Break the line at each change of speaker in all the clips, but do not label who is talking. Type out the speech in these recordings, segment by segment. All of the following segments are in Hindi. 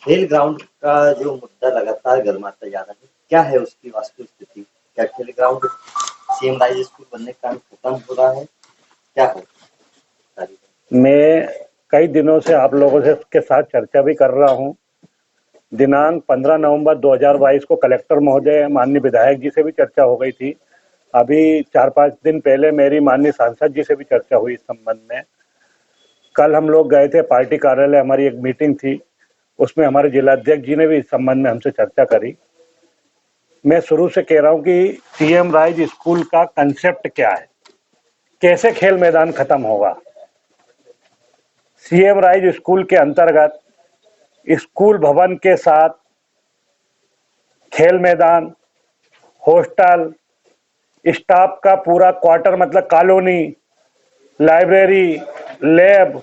खेल ग्राउंड का जो मुद्दा लगातार गर्माता जा रहा है, क्या है उसकी वास्तविक स्थिति? क्या खेल ग्राउंड सीएम राइज स्कूल बनने का काम खत्म हो रहा है? क्या है सारी?
मैं कई दिनों से आप लोगों से के साथ चर्चा भी कर रहा हूं। दिनांक 15 नवंबर 2022 को कलेक्टर महोदय माननीय विधायक जी से भी चर्चा हो गई थी। अभी 4-5 दिन पहले मेरी माननीय सांसद जी से भी चर्चा हुई इस संबंध में। कल हम लोग गए थे पार्टी कार्यालय, हमारी एक मीटिंग थी, उसमें हमारे जिलाध्यक्ष जी ने भी इस संबंध में हमसे चर्चा करी। मैं शुरू से कह रहा हूं कि सीएम राइज स्कूल का कंसेप्ट क्या है, कैसे खेल मैदान खत्म होगा। सीएम राइज स्कूल के अंतर्गत स्कूल भवन के साथ खेल मैदान, हॉस्टल, स्टाफ का पूरा क्वार्टर मतलब colony, library, lab,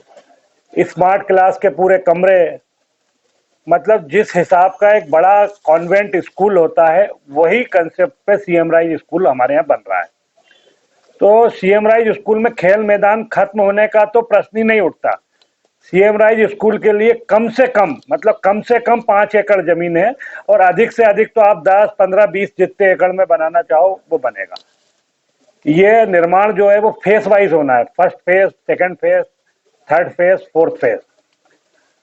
smart class के पूरे कमरे, मतलब जिस हिसाब का एक बड़ा कॉन्वेंट स्कूल होता है वही कंसेप्ट पे सीएम राइज स्कूल हमारे यहाँ बन रहा है। तो सीएम राइज स्कूल में खेल मैदान खत्म होने का तो प्रश्न ही नहीं उठता। सीएम राइज स्कूल के लिए कम से कम मतलब कम से कम 5 एकड़ जमीन है, और अधिक से अधिक तो आप 10, 15, 20 जितने एकड़ में बनाना चाहो वो बनेगा। ये निर्माण जो है वो फेस वाइज होना है, first phase, second phase, third phase, fourth phase.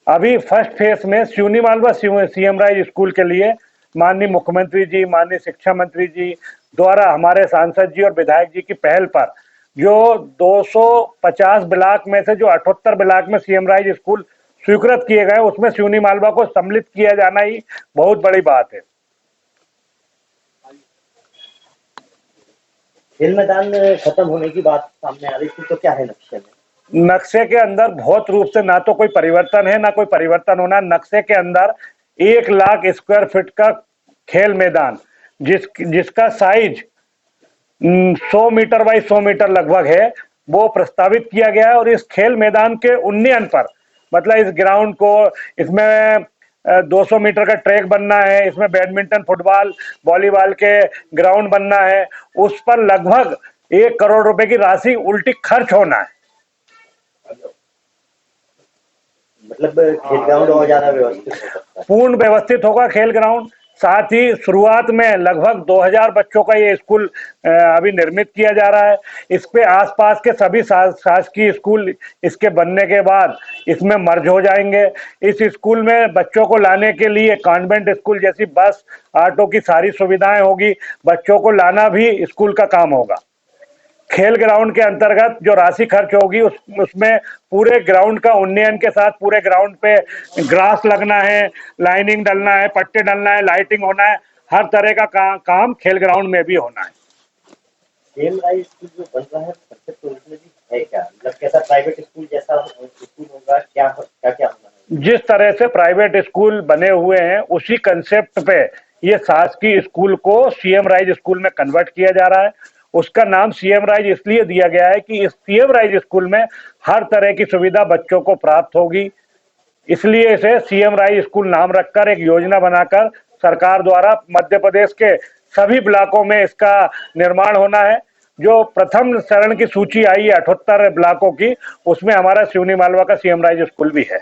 अभी फर्स्ट फेज में Seoni Malwa CM rise school के लिए माननीय मुख्यमंत्री जी, माननीय शिक्षा मंत्री जी द्वारा हमारे सांसद जी और विधायक जी की पहल पर जो 250 ब्लॉक में से जो 78 ब्लॉक में सीएम राइज स्कूल स्वीकृत किए गए, उसमें सिवनी मालवा को सम्मिलित किया जाना ही बहुत बड़ी बात है।
खेल मैदान खत्म होने की बात सामने आ रही थी, तो क्या है नक्शे में?
नक्शे के अंदर बहुत रूप से ना तो कोई परिवर्तन है ना कोई परिवर्तन होना। नक्शे के अंदर 1 लाख स्क्वायर फीट का खेल मैदान जिसका साइज 100 मीटर बाई 100 मीटर लगभग है, वो प्रस्तावित किया गया है। और इस खेल मैदान के उन्नयन पर मतलब इस ग्राउंड को, इसमें 200 मीटर का ट्रैक बनना है, इसमें बैडमिंटन, फुटबॉल, वॉलीबॉल के ग्राउंड बनना है, उस पर लगभग 1 करोड़ रुपए की राशि उल्टी खर्च होना है।
मतलब खेल ग्राउंड और ज्यादा व्यवस्थित हो सकता है?
पूर्ण व्यवस्थित होगा खेल ग्राउंड। साथ ही शुरुआत में लगभग 2000 बच्चों का ये स्कूल अभी निर्मित किया जा रहा है। इस पे आसपास के सभी शासकीय स्कूल इसके बनने के बाद इसमें मर्ज हो जाएंगे। इस स्कूल में बच्चों को लाने के लिए कॉन्वेंट स्कूल जैसी बस, ऑटो की सारी सुविधाएं होगी। बच्चों को लाना भी स्कूल का काम होगा। खेल ग्राउंड के अंतर्गत जो राशि खर्च होगी उसमें पूरे ग्राउंड का उन्नयन के साथ पूरे ग्राउंड पे ग्रास लगना है, लाइनिंग डलना है, पट्टे डलना है, लाइटिंग होना है, हर तरह का काम खेल ग्राउंड में भी होना है।
खेल राइज स्कूल जो बन रहा है, कंसेप्ट ओरिजिनली है क्या? मतलब कैसा प्राइवेट स्कूल जैसा स्कूल होगा? क्या क्या होना है?
जिस तरह से प्राइवेट स्कूल बने हुए हैं उसी कंसेप्ट पे ये शासकीय स्कूल को सीएम राइज स्कूल में कन्वर्ट किया जा रहा है। उसका नाम सीएम राइज इसलिए दिया गया है कि इस सीएम राइज स्कूल में हर तरह की सुविधा बच्चों को प्राप्त होगी। इसलिए इसे सीएम राइज स्कूल नाम रखकर एक योजना बनाकर सरकार द्वारा मध्य प्रदेश के सभी ब्लॉकों में इसका निर्माण होना है। जो प्रथम चरण की सूची आई है 78 ब्लॉकों की, उसमें हमारा सिवनी मालवा का सीएम राइज स्कूल भी है।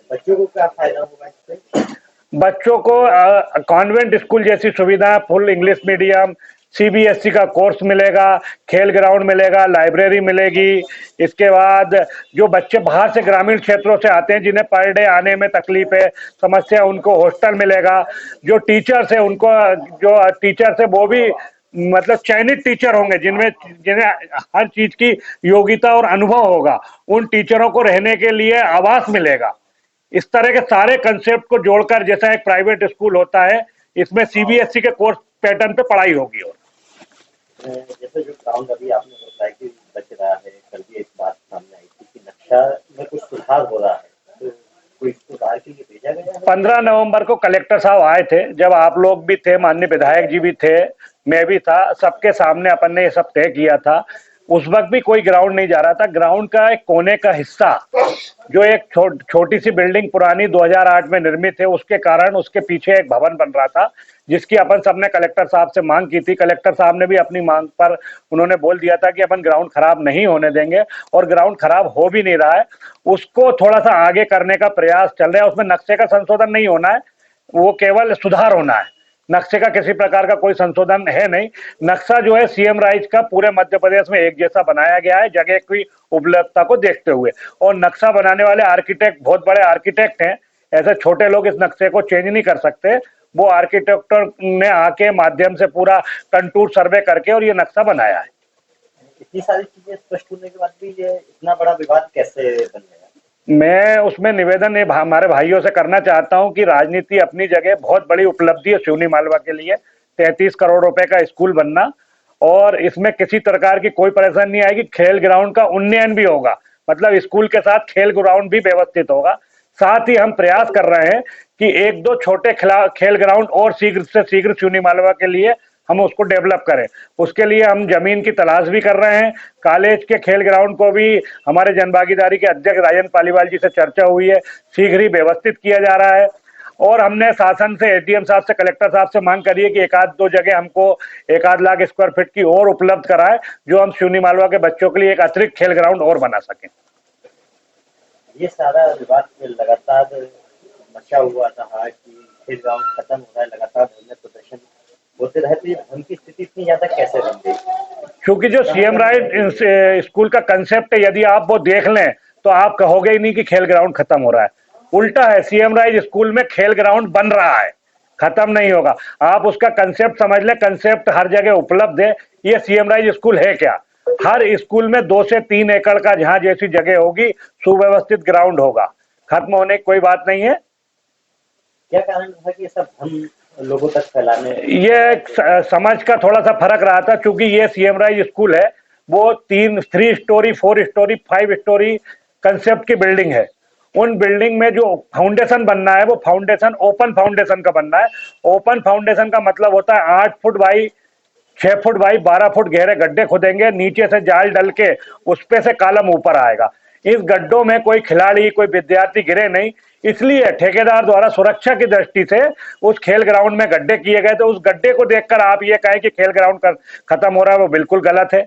बच्चों को क्या फायदा होगा इससे?
बच्चों को कॉन्वेंट स्कूल जैसी सुविधा, फुल इंग्लिश मीडियम, सीबीएसई का कोर्स मिलेगा, खेल ग्राउंड मिलेगा, लाइब्रेरी मिलेगी। इसके बाद जो बच्चे बाहर से ग्रामीण क्षेत्रों से आते हैं जिन्हें पर डे आने में तकलीफ है, समस्या, उनको हॉस्टल मिलेगा। जो टीचर्स है उनको, जो टीचर्स है वो भी मतलब चयनित टीचर होंगे जिन्हें हर चीज की योग्यता और अनुभव होगा। उन टीचरों को रहने के लिए आवास मिलेगा। इस तरह के सारे कंसेप्ट को जोड़कर जैसा एक प्राइवेट स्कूल होता है, इसमें सीबीएसई के कोर्स पैटर्न पे पढ़ाई होगी। और
जैसे जो ग्राउंड अभी आपने बताया कि बच रहा है, कल भी एक बात सामने आई थी कि नक्शा में कुछ सुधार हो रहा है, तो कोई सुधार के लिए भेजा गया है?
15 नवंबर को कलेक्टर साहब आए थे, जब आप लोग भी थे, माननीय विधायक जी भी थे, मैं भी था, सबके सामने अपन ने ये सब तय किया था। उस वक्त भी कोई ग्राउंड नहीं जा रहा था। ग्राउंड का एक कोने का हिस्सा जो एक छोटी सी बिल्डिंग पुरानी 2008 में निर्मित है, उसके कारण उसके पीछे एक भवन बन रहा था, जिसकी अपन सबने कलेक्टर साहब से मांग की थी। कलेक्टर साहब ने भी अपनी मांग पर उन्होंने बोल दिया था कि अपन ग्राउंड खराब नहीं होने देंगे, और ग्राउंड खराब हो भी नहीं रहा है। उसको थोड़ा सा आगे करने का प्रयास चल रहा है। उसमें नक्शे का संशोधन नहीं होना है, वो केवल सुधार होना है। नक्शे का किसी प्रकार का कोई संशोधन है नहीं। नक्शा जो है सीएम राइज का पूरे मध्य प्रदेश में एक जैसा बनाया गया है, जगह की उपलब्धता को देखते हुए। और नक्शा बनाने वाले आर्किटेक्ट बहुत बड़े आर्किटेक्ट हैं, ऐसे छोटे लोग इस नक्शे को चेंज नहीं कर सकते। वो आर्किटेक्टर ने आके माध्यम से पूरा कंटूर सर्वे करके और ये नक्शा बनाया है।
इतनी सारी चीजें स्पष्ट होने के बाद भी ये इतना बड़ा विवाद कैसे बन गया?
मैं उसमें निवेदन ये हमारे भाइयों से करना चाहता हूं कि राजनीति अपनी जगह बहुत बड़ी उपलब्धि है सिवनी मालवा के लिए। 33 करोड़ रुपए का स्कूल बनना, और इसमें किसी प्रकार की कोई परेशानी नहीं आएगी। खेल ग्राउंड का उन्नयन भी होगा, मतलब स्कूल के साथ खेल ग्राउंड भी व्यवस्थित होगा। साथ ही हम प्रयास कर रहे हैं कि एक दो छोटे खेल ग्राउंड और शीघ्र से शीघ्र सिवनी मालवा के लिए हम उसको डेवलप करें। उसके लिए हम जमीन की तलाश भी कर रहे हैं। कॉलेज के खेल ग्राउंड को भी हमारे जनभागीदारी के अध्यक्ष राजन पालीवाल जी से चर्चा हुई है, शीघ्र ही व्यवस्थित किया जा रहा है। और हमने शासन से, एडीएम साहब से, कलेक्टर साहब से मांग करी है कि एक आध दो जगह हमको 1 लाख स्क्वायर फीट की और उपलब्ध कराए, जो हम सिवनी मालवा के बच्चों के लिए एक अतिरिक्त खेल ग्राउंड और बना सकें।
ये सारा विवाद लगातार मचा हुआ था कि खेल ग्राउंड खत्म हो रहा है, लगातार धरने प्रदर्शन होते रहे, तो ये धन की स्थिति इतनी ज्यादा कैसे बन गई?
क्योंकि जो सीएम राइट स्कूल का कंसेप्ट है, यदि आप वो देख लें तो आप कहोगे ही नहीं कि खेल ग्राउंड खत्म हो रहा है। उल्टा है, सीएम राइट स्कूल में खेल ग्राउंड बन रहा है, खत्म नहीं होगा। आप उसका कंसेप्ट समझ लें, कंसेप्ट हर जगह उपलब्ध है। ये सीएम राइट स्कूल है क्या? हर स्कूल में 2 से 3 एकड़ का जहां जैसी जगह होगी, सुव्यवस्थित ग्राउंड होगा। खत्म होने की कोई बात नहीं है।
क्या कारण था कि ये सब हम लोगों तक फैलाने?
ये समझ का थोड़ा सा फर्क रहा था, क्योंकि ये सीएम राइज स्कूल है, वो 3 स्टोरी 4 स्टोरी 5 स्टोरी कंसेप्ट की बिल्डिंग है। उन बिल्डिंग में जो फाउंडेशन बनना है, वो फाउंडेशन ओपन फाउंडेशन का बनना है। ओपन फाउंडेशन का मतलब होता है 8 foot by 6 foot by 12 foot गहरे गड्ढे खोदेंगे, नीचे से जाल डल के उस पे से कॉलम ऊपर आएगा। इस गड्ढों में कोई खिलाड़ी, कोई विद्यार्थी गिरे नहीं, इसलिए ठेकेदार द्वारा सुरक्षा की दृष्टि से उस खेल ग्राउंड में गड्ढे किए गए। तो उस गड्ढे को देखकर आप ये कहें कि खेल ग्राउंड खत्म हो रहा है, वो बिल्कुल गलत है।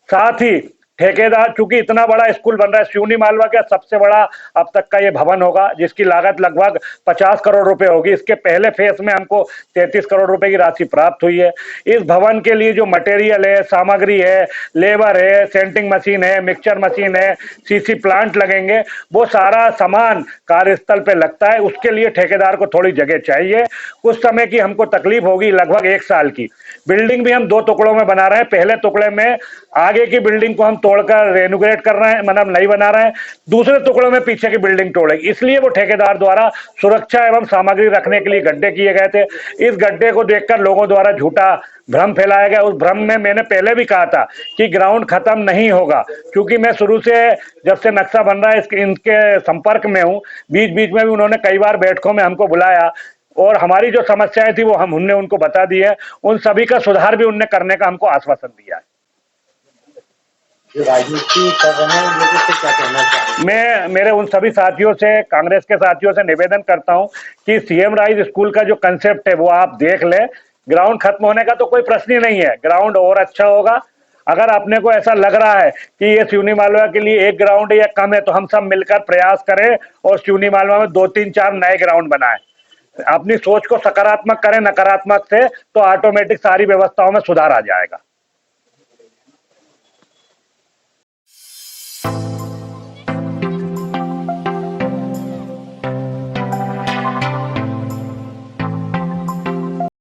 साथ ही ठेकेदार, चूंकि इतना बड़ा स्कूल बन रहा है, सिवनी मालवा का सबसे बड़ा अब तक का ये भवन होगा, जिसकी लागत लगभग 50 करोड़ रुपए होगी। इसके पहले फेज में हमको 33 करोड़ रुपए की राशि प्राप्त हुई है। इस भवन के लिए जो मटेरियल है, सामग्री है, लेबर है, सेंटिंग मशीन है, मिक्सचर मशीन है, सीसी प्लांट लगेंगे, वो सारा सामान कार्यस्थल पे लगता है। उसके लिए ठेकेदार को थोड़ी जगह चाहिए, कुछ समय की हमको तकलीफ होगी, लगभग 1 साल की। बिल्डिंग भी हम 2 टुकड़ों में बना रहे हैं। पहले टुकड़े में आगे की बिल्डिंग को हम तोड़कर रेनोवेट कर रहे हैं, मतलब नई बना रहे हैं। दूसरे टुकड़ों में पीछे की बिल्डिंग तोड़ेगी, इसलिए वो ठेकेदार द्वारा सुरक्षा एवं सामग्री रखने के लिए गड्ढे किए गए थे। इस गड्ढे को देखकर लोगों द्वारा झूठा भ्रम फैलाया गया। उस भ्रम में मैंने पहले भी कहा था कि ग्राउंड खत्म नहीं होगा, क्योंकि मैं शुरू से, जब से नक्शा बन रहा है, इनके संपर्क में हूं। बीच बीच में भी उन्होंने कई बार बैठकों में हमको बुलाया, और हमारी जो समस्याएं थी वो हमने उनको बता दी है। उन सभी का सुधार भी उनने करने का हमको आश्वासन दिया है।
जो राजनीति कर रहे हैं लोगों से क्या कहना चाहिए?
मैं मेरे उन सभी साथियों से, कांग्रेस के साथियों से निवेदन करता हूं कि सीएम राइज स्कूल का जो कंसेप्ट है वो आप देख लें। ग्राउंड खत्म होने का तो कोई प्रश्न ही नहीं है, ग्राउंड और अच्छा होगा। अगर अपने को ऐसा लग रहा है कि ये सिवनी मालवा के लिए एक ग्राउंड या कम है, तो हम सब मिलकर प्रयास करें और सिवनी मालवा में 2-3-4 नए ग्राउंड बनाएं। अपनी सोच को सकारात्मक करें, नकारात्मक से तो ऑटोमेटिक सारी व्यवस्थाओं में सुधार आ जाएगा।